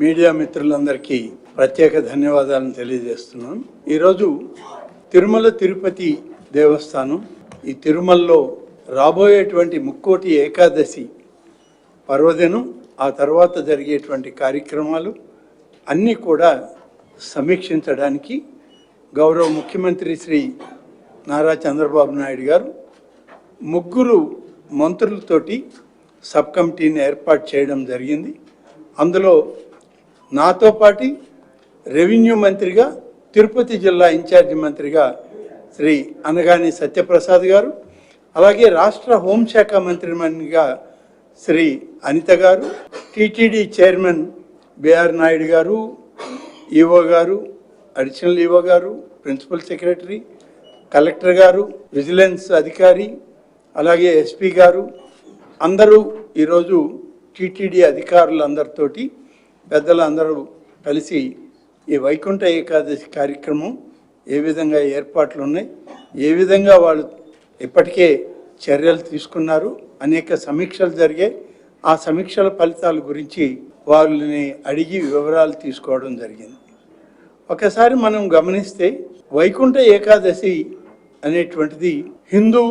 Media మిత్రులందరికీ ప్రత్యేక ధన్యవాదాలను తెలియజేస్తున్నాను. ఈరోజు తిరుమల తిరుపతి దేవస్థానం ఈ తిరుమలలో రాబోయేటువంటి ముక్కోటి ఏకాదశి పర్వదినం, ఆ తర్వాత జరిగేటువంటి కార్యక్రమాలు అన్నీ కూడా సమీక్షించడానికి గౌరవ ముఖ్యమంత్రి శ్రీ నారా చంద్రబాబు నాయుడు గారు ముగ్గురు మంత్రులతోటి సబ్ కమిటీని ఏర్పాటు చేయడం జరిగింది. అందులో నాతో పాటు రెవెన్యూ మంత్రిగా, తిరుపతి జిల్లా ఇన్ఛార్జి మంత్రిగా శ్రీ అనగాని సత్యప్రసాద్ గారు, అలాగే రాష్ట్ర హోంశాఖ మంత్రిగా శ్రీ అనిత గారు, టీటీడీ చైర్మన్ బిఆర్ నాయుడు గారు, ఈఓ గారు, అడిషనల్ ఈఓ గారు, ప్రిన్సిపల్ సెక్రటరీ, కలెక్టర్ గారు, విజిలెన్స్ అధికారి, అలాగే ఎస్పీ గారు అందరూ ఈరోజు టీటీడీ అధికారులందరితోటి పెద్దలందరూ కలిసి ఈ వైకుంఠ ఏకాదశి కార్యక్రమం ఏ విధంగా ఏర్పాట్లు ఉన్నాయి, ఏ విధంగా వాళ్ళు ఇప్పటికే చర్యలు తీసుకున్నారు, అనేక సమీక్షలు జరిగాయి. ఆ సమీక్షల ఫలితాల గురించి వాళ్ళని అడిగి వివరాలు తీసుకోవడం జరిగింది. ఒకసారి మనం గమనిస్తే వైకుంఠ ఏకాదశి అనేటువంటిది హిందూ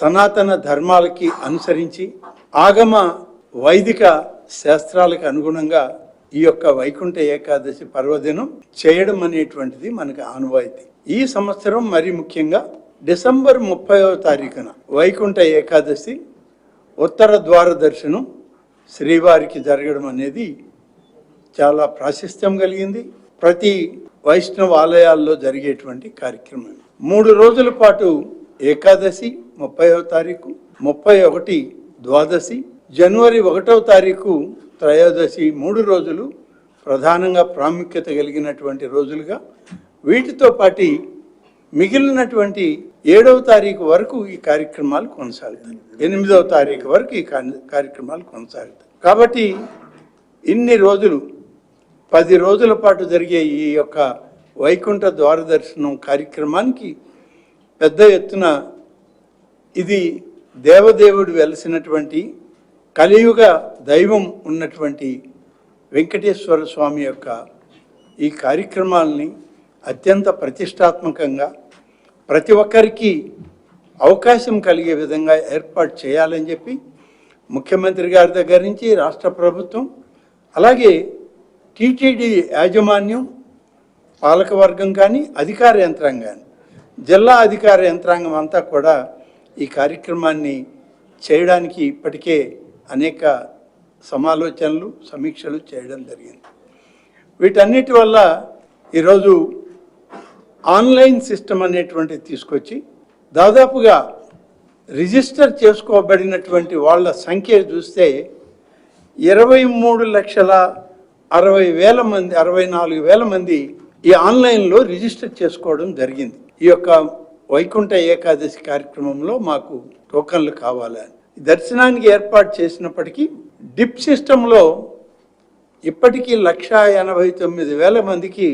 సనాతన ధర్మాలకి అనుసరించి ఆగమ వైదిక శాస్త్రాలకు అనుగుణంగా ఈ యొక్క వైకుంఠ ఏకాదశి పర్వదినం చేయడం అనేటువంటిది మనకు ఆనవాయితీ. ఈ సంవత్సరం మరి ముఖ్యంగా డిసెంబర్ 30వ తారీఖున వైకుంఠ ఏకాదశి ఉత్తర ద్వార దర్శనం శ్రీవారికి జరగడం అనేది చాలా ప్రాశస్త్యం కలిగింది. ప్రతి వైష్ణవ ఆలయాల్లో జరిగేటువంటి కార్యక్రమం. 3 రోజుల పాటు ఏకాదశి 30వ తారీఖు, 31 ద్వాదశి, జనవరి 1వ తారీఖు త్రయోదశి 3 రోజులు ప్రధానంగా ప్రాముఖ్యత కలిగినటువంటి రోజులుగా, వీటితో పాటు మిగిలినటువంటి 7వ తారీఖు వరకు ఈ కార్యక్రమాలు కొనసాగుతాయి. 8వ తారీఖు వరకు ఈ కార్యక్రమాలు కొనసాగుతాయి. కాబట్టి ఇన్ని రోజులు 10 రోజుల పాటు జరిగే ఈ యొక్క వైకుంఠ ద్వార దర్శనం కార్యక్రమానికి పెద్ద ఎత్తున ఇది దేవదేవుడు వెలసినటువంటి కలియుగ దైవం ఉన్నటువంటి వెంకటేశ్వర స్వామి యొక్క ఈ కార్యక్రమాలని అత్యంత ప్రతిష్టాత్మకంగా ప్రతి ఒక్కరికి అవకాశం కలిగే విధంగా ఏర్పాటు చేయాలని చెప్పి ముఖ్యమంత్రి గారి దగ్గర నుంచి రాష్ట్ర ప్రభుత్వం, అలాగే టీటీడీ యాజమాన్యం, పాలకవర్గం కానీ, అధికార యంత్రాంగం కానీ, జిల్లా అధికార యంత్రాంగం అంతా కూడా ఈ కార్యక్రమాన్ని చేయడానికి ఇప్పటికే అనేక సమాలోచనలు, సమీక్షలు చేయడం జరిగింది. వీటన్నిటి వల్ల ఈరోజు ఆన్లైన్ సిస్టమ్ అనేటువంటిది తీసుకొచ్చి దాదాపుగా రిజిస్టర్ చేసుకోబడినటువంటి వాళ్ళ సంఖ్య చూస్తే 23,60,000 మంది, 64,000 మంది ఈ ఆన్లైన్లో రిజిస్టర్ చేసుకోవడం జరిగింది. ఈ యొక్క వైకుంఠ ఏకాదశి కార్యక్రమంలో మాకు టోకన్లు కావాలని దర్శనానికి ఏర్పాటు చేసినప్పటికీ డిప్ సిస్టంలో ఇప్పటికీ 1,89,000 మందికి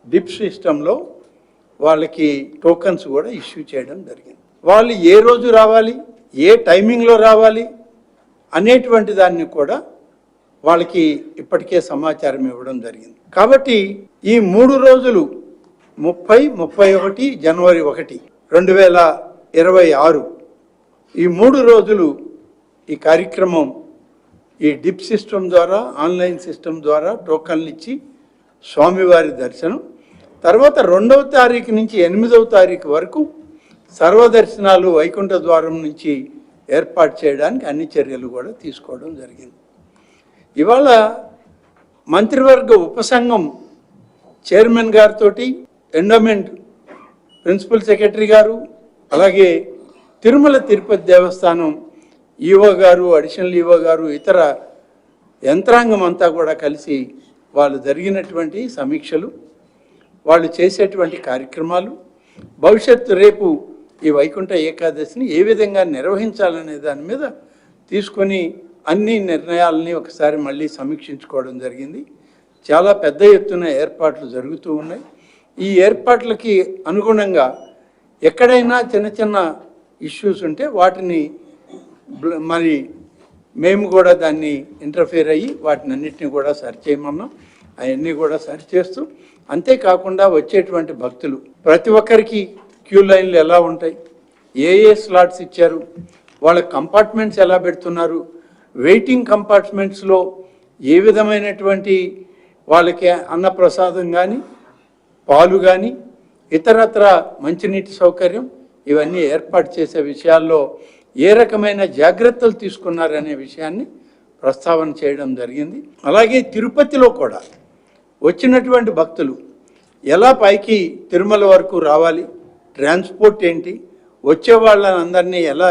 డిప్ సిస్టంలో వాళ్ళకి టోకన్స్ కూడా ఇష్యూ చేయడం జరిగింది. వాళ్ళు ఏ రోజు రావాలి, ఏ టైమింగ్లో రావాలి అనేటువంటి దాన్ని కూడా వాళ్ళకి ఇప్పటికే సమాచారం ఇవ్వడం జరిగింది. కాబట్టి ఈ 3 రోజులు 30, 31, జనవరి 1, 2026 ఈ 3 రోజులు ఈ కార్యక్రమం ఈ డిప్ సిస్టమ్ ద్వారా, ఆన్లైన్ సిస్టమ్ ద్వారా టోకన్లు ఇచ్చి స్వామివారి దర్శనం, తర్వాత 2వ తారీఖు నుంచి 8వ తారీఖు వరకు సర్వదర్శనాలు వైకుంఠ ద్వారం నుంచి ఏర్పాటు చేయడానికి అన్ని చర్యలు కూడా తీసుకోవడం జరిగింది. ఇవాళ మంత్రివర్గ ఉపసంఘం చైర్మన్ గారితో, ఎండోమెంట్ ప్రిన్సిపల్ సెక్రటరీ గారు, అలాగే తిరుమల తిరుపతి దేవస్థానం ఈఓ గారు, అడిషనల్ ఈఓ గారు, ఇతర యంత్రాంగం అంతా కూడా కలిసి వాళ్ళు జరిగినటువంటి సమీక్షలు, వాళ్ళు చేసేటువంటి కార్యక్రమాలు, భవిష్యత్తు రేపు ఈ వైకుంఠ ఏకాదశిని ఏ విధంగా నిర్వహించాలనే దాని మీద తీసుకొని అన్ని నిర్ణయాలని ఒకసారి మళ్ళీ సమీక్షించుకోవడం జరిగింది. చాలా పెద్ద ఎత్తున ఏర్పాట్లు జరుగుతూ ఉన్నాయి. ఈ ఏర్పాట్లకి అనుగుణంగా ఎక్కడైనా చిన్న చిన్న ఇష్యూస్ ఉంటే వాటిని మరి మేము కూడా దాన్ని ఇంటర్ఫియర్ అయ్యి వాటిని అన్నిటిని కూడా సరి చేయమన్నాం. అవన్నీ కూడా సరిచేస్తూ, అంతేకాకుండా వచ్చేటువంటి భక్తులు ప్రతి ఒక్కరికి క్యూ లైన్లు ఎలా ఉంటాయి, ఏ స్లాట్స్ ఇచ్చారు, వాళ్ళ కంపార్ట్మెంట్స్ ఎలా పెడుతున్నారు, వెయిటింగ్ కంపార్ట్మెంట్స్లో ఏ విధమైనటువంటి వాళ్ళకి అన్నప్రసాదం కానీ పాలు కానీ ఇతరత్ర మంచినీటి సౌకర్యం ఇవన్నీ ఏర్పాటు చేసే విషయాల్లో ఏ రకమైన జాగ్రత్తలు తీసుకున్నారనే విషయాన్ని ప్రస్తావన చేయడం జరిగింది. అలాగే తిరుపతిలో కూడా వచ్చినటువంటి భక్తులు ఎలా పైకి తిరుమల వరకు రావాలి, ట్రాన్స్పోర్ట్ ఏంటి, వచ్చే వాళ్ళందరినీ ఎలా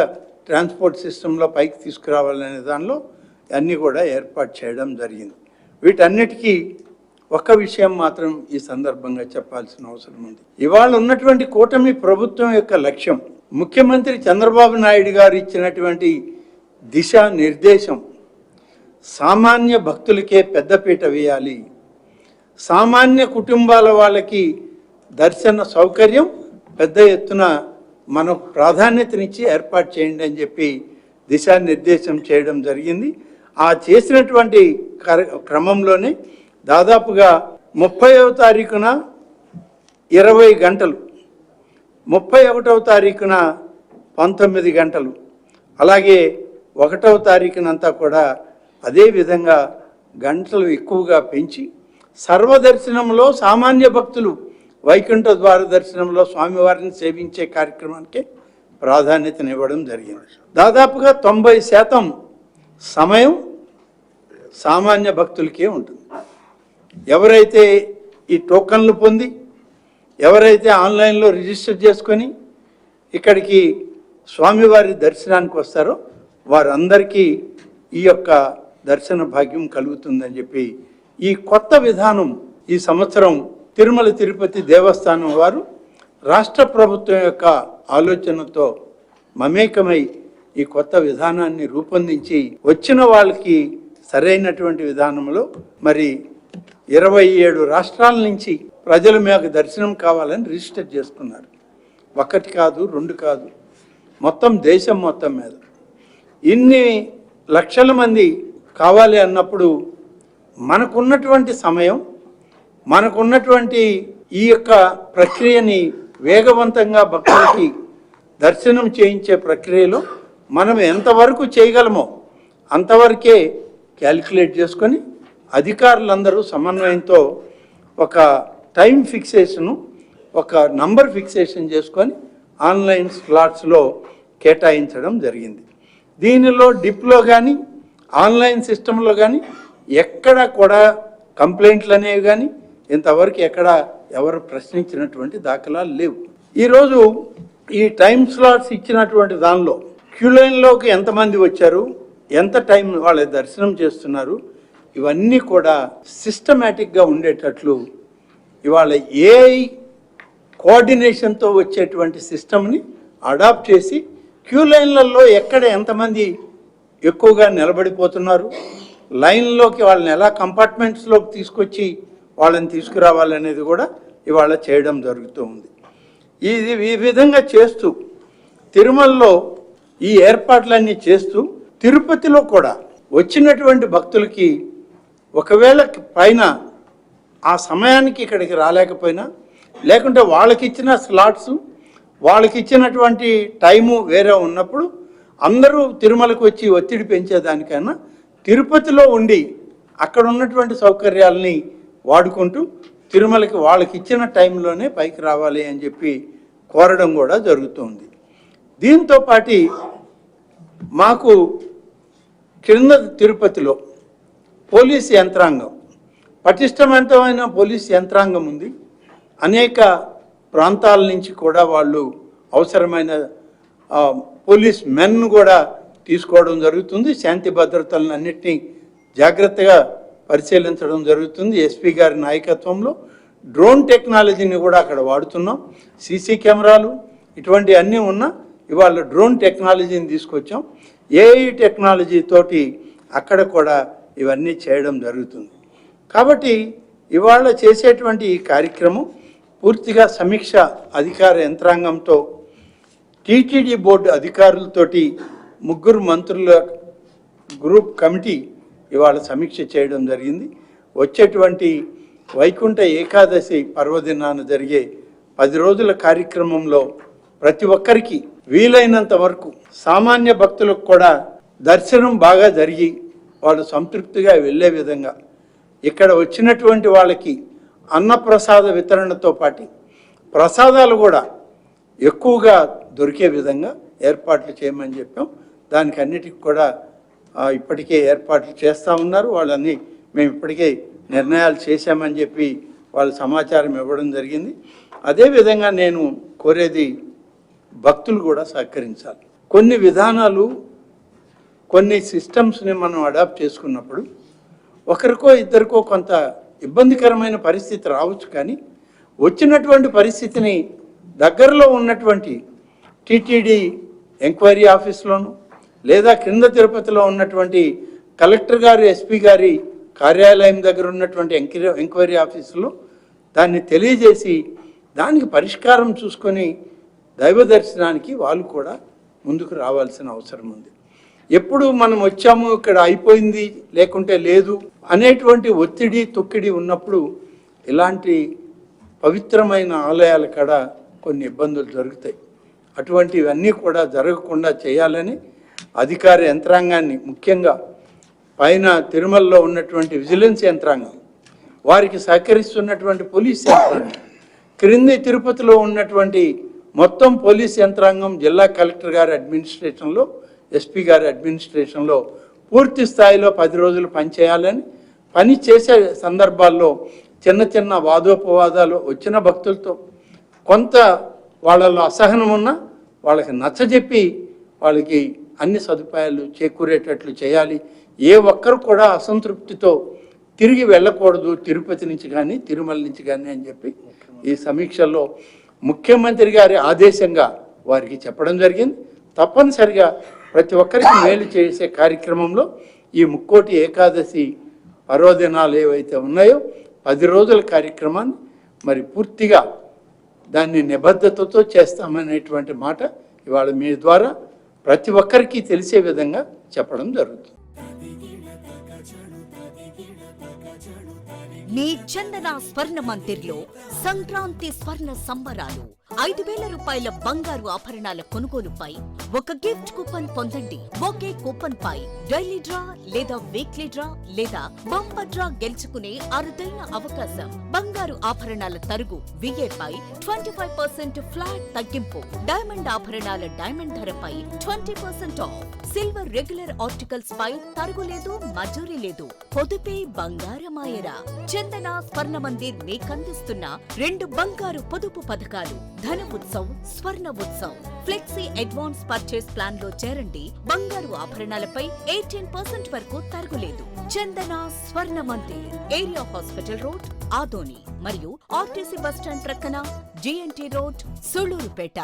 ట్రాన్స్పోర్ట్ సిస్టంలో పైకి తీసుకురావాలనే దానిలో అన్నీ కూడా ఏర్పాటు చేయడం జరిగింది. వీటన్నిటికీ ఒక విషయం మాత్రం ఈ సందర్భంగా చెప్పాల్సిన అవసరం ఉంది. ఇవాళ ఉన్నటువంటి కూటమి ప్రభుత్వం యొక్క లక్ష్యం, ముఖ్యమంత్రి చంద్రబాబు నాయుడు గారు ఇచ్చినటువంటి దిశానిర్దేశం సామాన్య భక్తులకే పెద్దపీట వేయాలి, సామాన్య కుటుంబాల వాళ్ళకి దర్శన సౌకర్యం పెద్ద ఎత్తున మనం ప్రాధాన్యతనిచ్చి ఏర్పాటు చేయండి అని చెప్పి దిశానిర్దేశం చేయడం జరిగింది. ఆ చేసినటువంటి క్రమంలోనే దాదాపుగా 30వ తారీఖున 20 గంటలు, 31వ తారీఖున 19 గంటలు, అలాగే 1వ తారీఖునంతా కూడా అదేవిధంగా గంటలు ఎక్కువగా పెంచి సర్వదర్శనంలో సామాన్య భక్తులు వైకుంఠ ద్వార దర్శనంలో స్వామివారిని సేవించే కార్యక్రమానికి ప్రాధాన్యతనివ్వడం జరిగింది. దాదాపుగా 90% సమయం సామాన్య భక్తులకే ఉంటుంది. ఎవరైతే ఈ టోకన్లు పొంది, ఎవరైతే ఆన్లైన్లో రిజిస్టర్ చేసుకొని ఇక్కడికి స్వామివారి దర్శనానికి వస్తారో వారందరికీ ఈ యొక్క దర్శన భాగ్యం కలుగుతుందని చెప్పి ఈ కొత్త విధానం ఈ సంవత్సరం తిరుమల తిరుపతి దేవస్థానం వారు రాష్ట్ర ప్రభుత్వం యొక్క ఆలోచనతో మమేకమై ఈ కొత్త విధానాన్ని రూపొందించి వచ్చిన వాళ్ళకి సరైనటువంటి విధానంలో మరి 27 రాష్ట్రాల నుంచి ప్రజలు మీకు దర్శనం కావాలని రిజిస్టర్ చేసుకున్నారు. ఒకటి కాదు, 2 కాదు, మొత్తం దేశం మొత్తం మీద ఇన్ని లక్షల మంది కావాలి అన్నప్పుడు మనకున్నటువంటి సమయం, మనకున్నటువంటి ఈ యొక్క ప్రక్రియని వేగవంతంగా భక్తులకి దర్శనం చేయించే ప్రక్రియలో మనం ఎంతవరకు చేయగలమో అంతవరకే క్యాలిక్యులేట్ చేసుకొని అధికారులందరూ సమన్వయంతో ఒక టైం ఫిక్సేషను, ఒక నంబర్ ఫిక్సేషన్ చేసుకొని ఆన్లైన్ స్లాట్స్లో కేటాయించడం జరిగింది. దీనిలో డిప్లో కానీ ఆన్లైన్ సిస్టంలో కానీ ఎక్కడ కూడా కంప్లైంట్లు అనేవి కానీ ఇంతవరకు ఎక్కడ ఎవరు ప్రశ్నించినటువంటి దాఖలాలు లేవు. ఈరోజు ఈ టైం స్లాట్స్ ఇచ్చినటువంటి దానిలో క్యూ లైన్లోకి ఎంతమంది వచ్చారు, ఎంత టైం వాళ్ళ దర్శనం చేస్తున్నారు, ఇవన్నీ కూడా సిస్టమేటిక్గా ఉండేటట్లు ఇవాళ ఏఐ కోఆర్డినేషన్తో వచ్చేటువంటి సిస్టమ్ని అడాప్ట్ చేసి క్యూ లైన్లలో ఎక్కడ ఎంతమంది ఎక్కువగా నిలబడిపోతున్నారు, లైన్లోకి వాళ్ళని ఎలా కంపార్ట్మెంట్స్లోకి తీసుకొచ్చి వాళ్ళని తీసుకురావాలనేది కూడా ఇవాళ చేయడం జరుగుతూ ఉంది. ఇది ఈ విధంగా చేస్తూ తిరుమలలో ఈ ఏర్పాట్లన్నీ చేస్తూ తిరుపతిలో కూడా వచ్చినటువంటి భక్తులకి ఒకవేళ పైన ఆ సమయానికి ఇక్కడికి రాలేకపోయినా, లేకుంటే వాళ్ళకి ఇచ్చిన స్లాట్స్, వాళ్ళకి ఇచ్చినటువంటి టైము వేరే ఉన్నప్పుడు అందరూ తిరుమలకు వచ్చి ఒత్తిడి పెంచేదానికన్నా తిరుపతిలో ఉండి అక్కడ ఉన్నటువంటి సౌకర్యాలని వాడుకుంటూ తిరుమలకి వాళ్ళకి ఇచ్చిన టైంలోనే పైకి రావాలి అని చెప్పి కోరడం కూడా జరుగుతుంది. దీంతో పాటు మాకు క్రింద తిరుపతిలో పోలీస్ యంత్రాంగం, పటిష్టవంతమైన పోలీస్ యంత్రాంగం ఉంది. అనేక ప్రాంతాల నుంచి కూడా వాళ్ళు అవసరమైన పోలీస్ మెన్ కూడా తీసుకోవడం జరుగుతుంది. శాంతి భద్రతలను అన్నిటినీ జాగ్రత్తగా పరిశీలించడం జరుగుతుంది. ఎస్పీ గారి నాయకత్వంలో డ్రోన్ టెక్నాలజీని కూడా అక్కడ వాడుతున్నాం. సీసీ కెమెరాలు ఇటువంటి అన్నీ ఉన్నా ఇవాళ డ్రోన్ టెక్నాలజీని తీసుకొచ్చాం. ఏఐ టెక్నాలజీ తోటి అక్కడ కూడా ఇవన్నీ చేయడం జరుగుతుంది. కాబట్టి ఇవాళ చేసేటువంటి ఈ కార్యక్రమం పూర్తిగా సమీక్ష అధికార యంత్రాంగంతో టీటీడీ బోర్డు అధికారులతోటి 3 మంత్రుల గ్రూప్ కమిటీ ఇవాళ సమీక్ష చేయడం జరిగింది. వచ్చేటువంటి వైకుంఠ ఏకాదశి పర్వదినాన జరిగే 10 రోజుల కార్యక్రమంలో ప్రతి ఒక్కరికి వీలైనంత వరకు సామాన్య భక్తులకు కూడా దర్శనం బాగా జరిగి వాళ్ళు సంతృప్తిగా వెళ్ళే విధంగా ఇక్కడ వచ్చినటువంటి వాళ్ళకి అన్నప్రసాద వితరణతో పాటు ప్రసాదాలు కూడా ఎక్కువగా దొరికే విధంగా ఏర్పాట్లు చేయమని చెప్పాం. దానికి అన్నిటికి కూడా ఇప్పటికే ఏర్పాట్లు చేస్తూ ఉన్నారు. వాళ్ళని మేము ఇప్పటికే నిర్ణయాలు చేశామని చెప్పి వాళ్ళ సమాచారం ఇవ్వడం జరిగింది. అదేవిధంగా నేను కోరేది భక్తులు కూడా సహకరించాలి. కొన్ని విధానాలు కొన్ని సిస్టమ్స్ని మనం అడాప్ట్ చేసుకున్నప్పుడు ఒకరికో ఇద్దరికో కొంత ఇబ్బందికరమైన పరిస్థితి రావచ్చు. కానీ వచ్చినటువంటి పరిస్థితిని దగ్గరలో ఉన్నటువంటి టీటీడీ ఎంక్వైరీ ఆఫీస్లోను లేదా క్రింద తిరుపతిలో ఉన్నటువంటి కలెక్టర్ గారు ఎస్పీ గారి కార్యాలయం దగ్గర ఉన్నటువంటి ఎంక్వైరీ ఆఫీసులో దాన్ని తెలియజేసి దానికి పరిష్కారం చూసుకొని దైవ దర్శనానికి వాళ్ళు కూడా ముందుకు రావాల్సిన అవసరం ఉంది. ఎప్పుడు మనం వచ్చాము ఇక్కడ అయిపోయింది లేకుంటే లేదు అనేటువంటి ఒత్తిడి తొక్కిడి ఉన్నప్పుడు ఇలాంటి పవిత్రమైన ఆలయాల కాడ కొన్ని ఇబ్బందులు జరుగుతాయి. అటువంటివన్నీ కూడా జరగకుండా చేయాలని అధికార యంత్రాంగాన్ని, ముఖ్యంగా పైన తిరుమలలో ఉన్నటువంటి విజిలెన్స్ యంత్రాంగం, వారికి సహకరిస్తున్నటువంటి పోలీస్ యంత్రాంగం, క్రింది తిరుపతిలో ఉన్నటువంటి మొత్తం పోలీస్ యంత్రాంగం, జిల్లా కలెక్టర్ గారి అడ్మినిస్ట్రేషన్లో, ఎస్పీ గారి అడ్మినిస్ట్రేషన్లో పూర్తి స్థాయిలో 10 రోజులు పనిచేయాలని, పని చేసే సందర్భాల్లో చిన్న చిన్న వాదోపవాదాలు వచ్చిన భక్తులతో కొంత వాళ్ళలో అసహనం ఉన్నా వాళ్ళకి నచ్చజెప్పి వాళ్ళకి అన్ని సదుపాయాలు చేకూరేటట్లు చేయాలి. ఏ ఒక్కరు కూడా అసంతృప్తితో తిరిగి వెళ్ళకూడదు తిరుపతి నుంచి కానీ తిరుమల నుంచి కానీ అని చెప్పి ఈ సమీక్షల్లో ముఖ్యమంత్రి గారి ఆదేశంగా వారికి చెప్పడం జరిగింది. తప్పనిసరిగా ప్రతి ఒక్కరికి మేలు చేసే కార్యక్రమంలో ఈ ముక్కోటి ఏకాదశి పర్వదినాలు ఏవైతే ఉన్నాయో 10 రోజుల కార్యక్రమాన్ని మరి పూర్తిగా దాన్ని నిబద్ధతతో చేస్తామనేటువంటి మాట ఇవాళ మీ ద్వారా ప్రతి ఒక్కరికి తెలిసే విధంగా చెప్పడం జరుగుతుంది. మీ చందన స్వర్ణ మందిర్లో సంక్రాంతి స్వర్ణ సంబరాలు 5,000 రూపాయల బంగారు ఆభరణాల కొనుగోలుపై ఒక గిఫ్ట్ కూపన్ పొందండి. ఒకే కూపన్ పై డైలీ డ్రా లేదా వీక్లీ డ్రా లేదా బంపర్ డ్రా గెలుచుకునే అరుదైన అవకాశం. బంగారు ఆభరణాల తరుగు VA పై 25% ఫ్లాట్ తగ్గింపు. డైమండ్ ఆభరణాల డైమండ్ ధరపై 20% ఆఫ్. సిల్వర్ రెగ్యులర్ ఆర్టికల్స్ పై తరుగులేదు, మజూరీ లేదు. పొదుపే బంగారమాయరా. చందన స్వర్ణ మందిర్ మీకందిస్తున్న 2 బంగారు పొదుపు పథకాలు, ధన ఉత్సవ్, స్వర్ణ Utsav. Flexi advance purchase plan లో చేరండి. బంగారు ఆభరణాలపై 18% వరకు తరుగులేదు. చందన స్వర్ణ Mandir, area hospital road, Adoni మరియు ఆర్టీసీ బస్టాండ్ ప్రక్కన GNT రోడ్, సూళ్లూరుపేట.